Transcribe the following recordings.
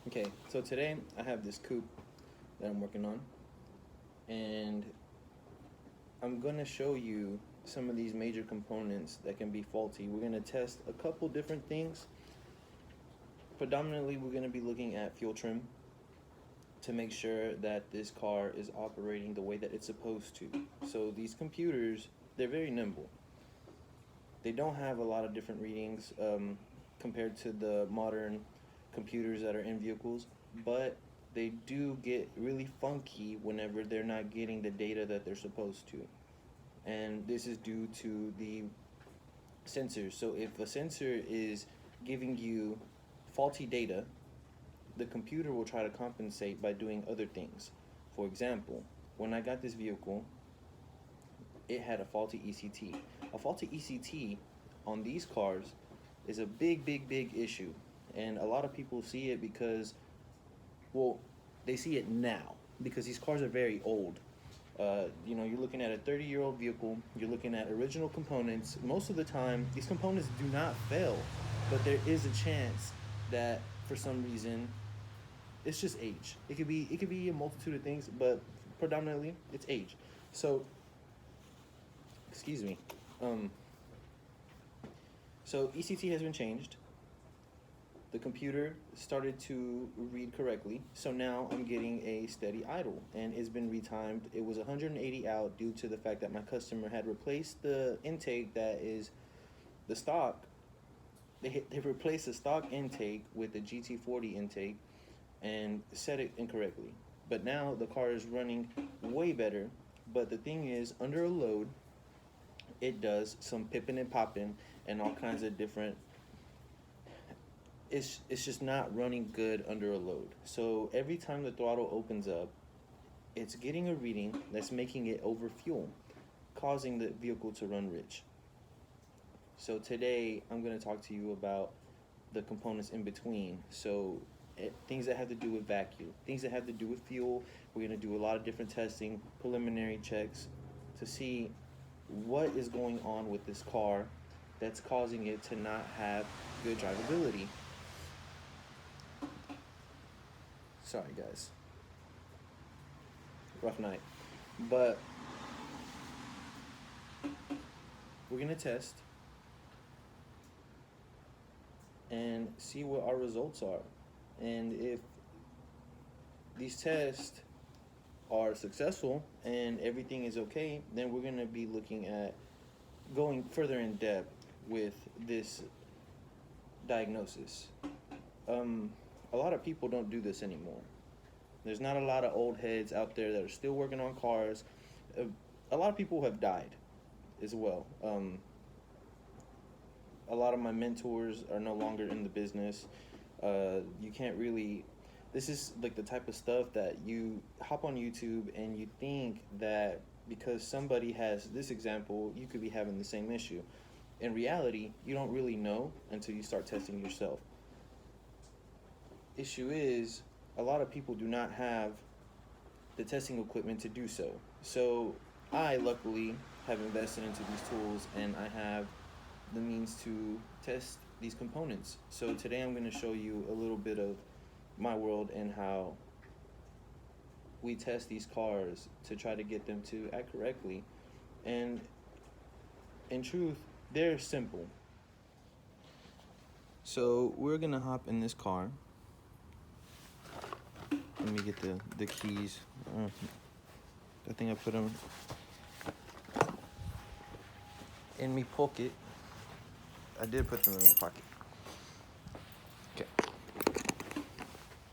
Okay, so today I have this coupe that I'm working on, and I'm going to show you some of these major components that can be faulty. We're going to test a couple different things. Predominantly, we're going to be looking at fuel trim to make sure that this car is operating the way that it's supposed to. So these computers, they're very nimble. They don't have a lot of different readings compared to the modern computers that are in vehicles, but they do get really funky whenever they're not getting the data that they're supposed to. And this is due to the sensors. So if a sensor is giving you faulty data, the computer will try to compensate by doing other things. For example, when I got this vehicle, it had a faulty ECT. A faulty ECT on these cars is a big issue. And a lot of people see it because, well, they see it now because these cars are very old. You're looking at a 30-year-old vehicle, you're looking at original components. Most of the time, these components do not fail, but there is a chance that for some reason, it's just age. It could be a multitude of things, but predominantly it's age. So, excuse me. So ECT has been changed. The computer started to read correctly, so now I'm getting a steady idle, and it's been retimed. It was 180 out due to the fact that my customer had replaced the intake that is the stock. They replaced the stock intake with the GT40 intake and set it incorrectly. But now the car is running way better, but the thing is, under a load, it does some pipping and popping and all kinds of different. It's just not running good under a load. So every time the throttle opens up, it's getting a reading that's making it overfuel, causing the vehicle to run rich. So today I'm going to talk to you about the components in between. So things that have to do with vacuum, things that have to do with fuel. We're going to do a lot of different testing, preliminary checks to see what is going on with this car that's causing it to not have good drivability. Sorry guys, rough night, but we're gonna test and see what our results are, and if these tests are successful and everything is okay, then we're gonna be looking at going further in depth with this diagnosis. A lot of people don't do this anymore. There's not a lot of old heads out there that are still working on cars. A lot of people have died as well. A lot of my mentors are no longer in the business. You can't really, this is like the type of stuff that you hop on YouTube and you think that because somebody has this example, you could be having the same issue. In reality, you don't really know until you start testing yourself. Issue is, a lot of people do not have the testing equipment to do so. So I luckily have invested into these tools and I have the means to test these components. So today I'm going to show you a little bit of my world and how we test these cars to try to get them to act correctly. And in truth, they're simple. So we're going to hop in this car. Let me get the keys. I think I put them in my pocket. I did put them in my pocket. Okay.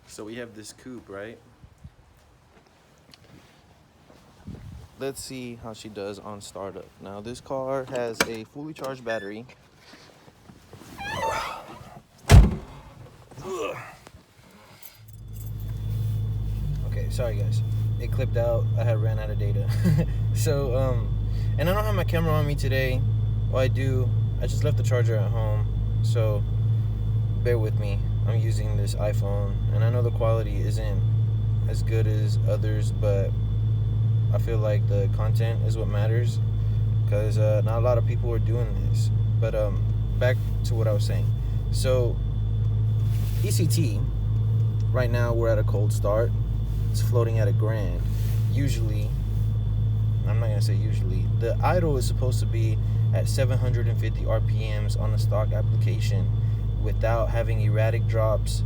So we have this coupe, right? Let's see how she does on startup. Now this car has a fully charged battery. Sorry guys, it clipped out. I had ran out of data. So and I don't have my camera on me today. Well, I do. I just left the charger at home, so bear with me. I'm using this iPhone, and I know the quality isn't as good as others, but I feel like the content is what matters, because not a lot of people are doing this. But, back to what I was saying. So, ECT Right now we're at a cold start. It's floating at 1,000,000. Usually, I'm not gonna say usually, the idle is supposed to be at 750 RPMs on the stock application without having erratic drops.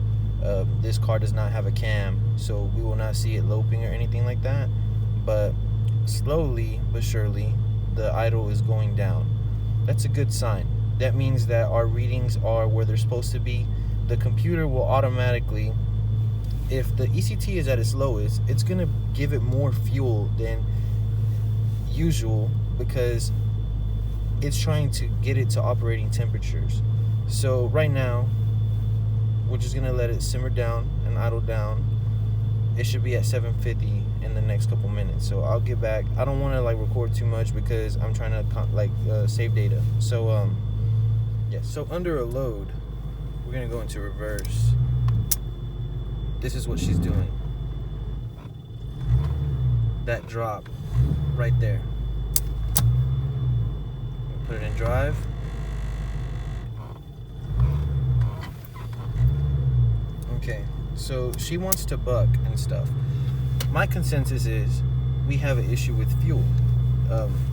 This car does not have a cam, so we will not see it loping or anything like that. But slowly but surely, the idle is going down. That's a good sign. That means that our readings are where they're supposed to be. The computer will automatically, if the ECT is at its lowest, it's gonna give it more fuel than usual because it's trying to get it to operating temperatures. So right now, we're just gonna let it simmer down and idle down. It should be at 750 in the next couple minutes. So I'll get back. I don't want to like record too much because I'm trying to save data. So yeah. So under a load, we're gonna go into reverse. This is what she's doing. That drop right there. Put it in drive. Okay, so she wants to buck and stuff. My consensus is we have an issue with fuel.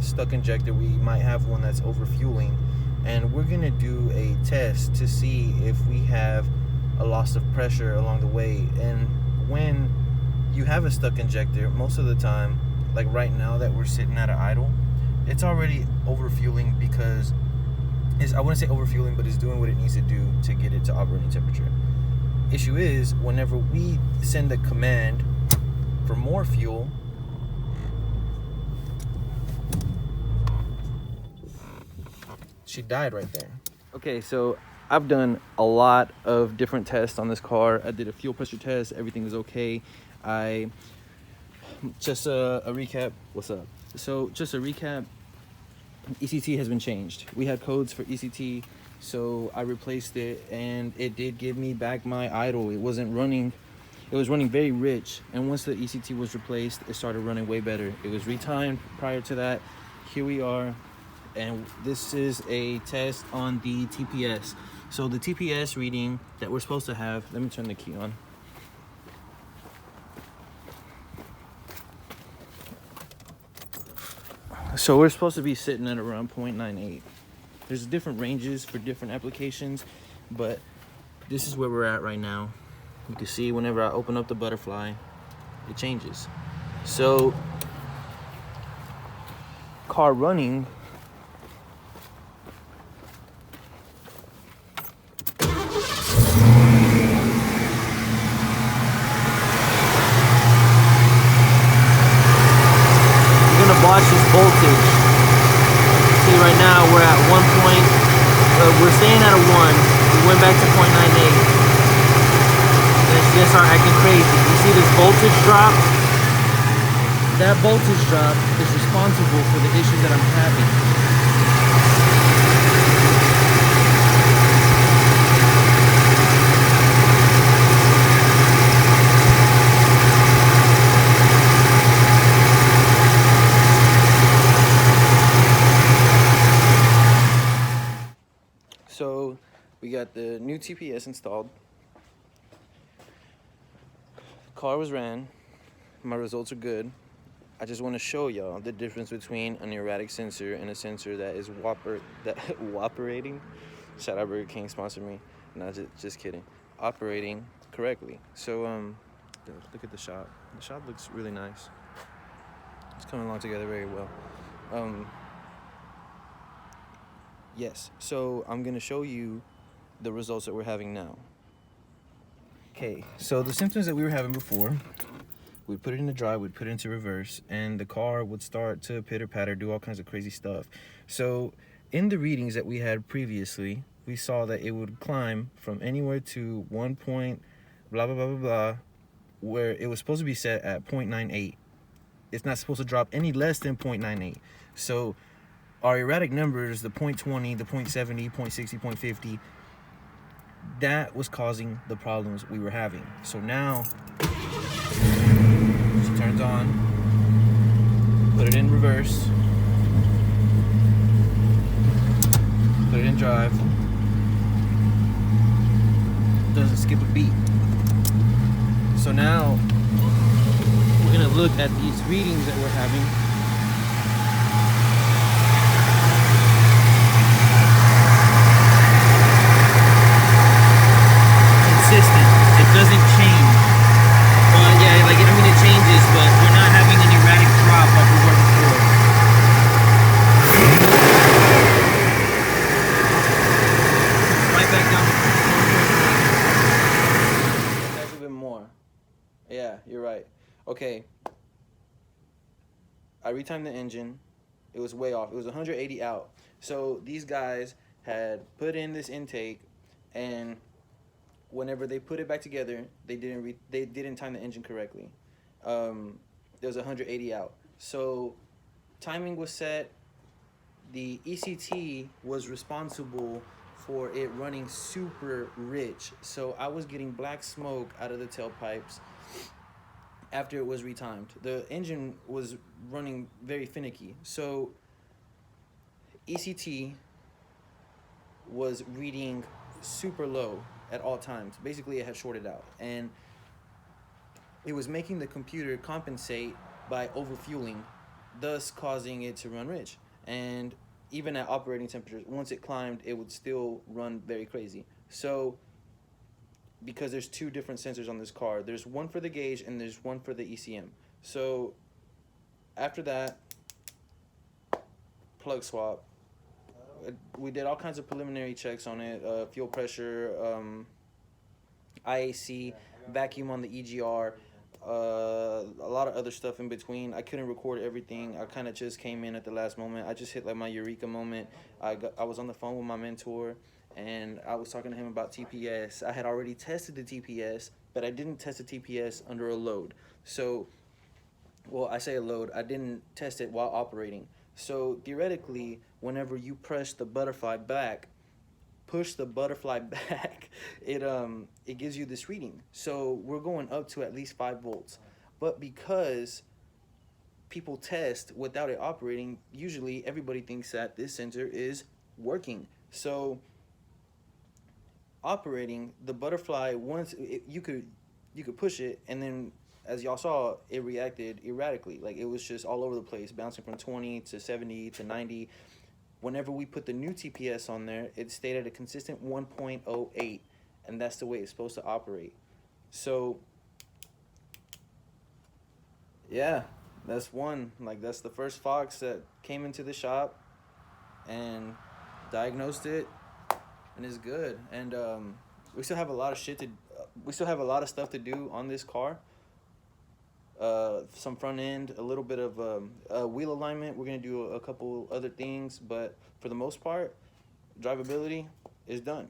Stuck injector, we might have one that's overfueling, and we're gonna do a test to see if we have a loss of pressure along the way. And when you have a stuck injector, most of the time, like right now that we're sitting at an idle, it's already overfueling because I wouldn't say overfueling, but it's doing what it needs to do to get it to operating temperature. Issue is whenever we send a command for more fuel, she died right there. Okay, so I've done a lot of different tests on this car. I did a fuel pressure test. Everything was okay. Just a recap. What's up? So just a recap. ECT has been changed. We had codes for ECT, so I replaced it, and it did give me back my idle. It wasn't running. It was running very rich, and once the ECT was replaced, it started running way better. It was retimed prior to that. Here we are, and this is a test on the TPS. So the TPS reading that we're supposed to have, let me turn the key on. So we're supposed to be sitting at around 0.98. There's different ranges for different applications, but this is where we're at right now. You can see whenever I open up the butterfly, it changes. So car running, watch this voltage. See, right now we're at 1 point. We're staying at a 1. We went back to 0.98. It's just start acting crazy. You see this voltage drop? That voltage drop is responsible for the issues that I'm having. So we got the new TPS installed. Car was ran. My results are good. I just want to show y'all the difference between an erratic sensor and a sensor that is operating. Shout out Burger King, sponsor me. No, just kidding. Operating correctly. So look at the shot. The shot looks really nice. It's coming along together very well. Yes, so I'm gonna show you the results that we're having now. Okay, so the symptoms that we were having before, we'd put it into drive, we'd put it into reverse, and the car would start to pitter patter, do all kinds of crazy stuff. So in the readings that we had previously, we saw that it would climb from anywhere to 1 point, blah, blah, blah, blah, blah, where it was supposed to be set at 0.98. It's not supposed to drop any less than 0.98. So our erratic numbers, the 0.20, the 0.70, 0.60, 0.50, that was causing the problems we were having. So now, she turns on, put it in reverse, put it in drive, doesn't skip a beat. So now we're gonna look at these readings that we're having. Consistent. It doesn't change. Yeah, like, I mean, it changes, but we're not having an erratic drop like we were before. Right back down. That's a bit more. Yeah, you're right. Okay. I retimed the engine. It was way off. It was 180 out. So these guys had put in this intake, and whenever they put it back together, they didn't time the engine correctly. There was 180 out. So timing was set. The ECT was responsible for it running super rich. So I was getting black smoke out of the tailpipes after it was retimed. The engine was running very finicky. So ECT was reading super low at all times. Basically, it had shorted out, and it was making the computer compensate by overfueling, thus causing it to run rich. And even at operating temperatures, once it climbed, it would still run very crazy. So because there's two different sensors on this car, there's one for the gauge and there's one for the ECM. So after that, plug swap. We did all kinds of preliminary checks on it, fuel pressure, IAC, vacuum on the EGR, a lot of other stuff in between. I couldn't record everything. I kind of just came in at the last moment. I just hit like my eureka moment. I was on the phone with my mentor, and I was talking to him about TPS. I had already tested the TPS, but I didn't test the TPS under a load. So, well, I say a load. I didn't test it while operating. So theoretically, whenever you press the butterfly back, push the butterfly back, it gives you this reading. So we're going up to at least 5 volts. But because people test without it operating, usually everybody thinks that this sensor is working. So operating the butterfly, once you could push it, and then as y'all saw, it reacted erratically. Like, it was just all over the place, bouncing from 20 to 70 to 90. Whenever we put the new TPS on there, it stayed at a consistent 1.08, and that's the way it's supposed to operate. So yeah, that's one. Like, that's the first Fox that came into the shop and diagnosed it, and it's good. And we still have a lot of stuff to do on this car. Some front end, a little bit of wheel alignment. We're gonna do a couple other things, but for the most part, drivability is done.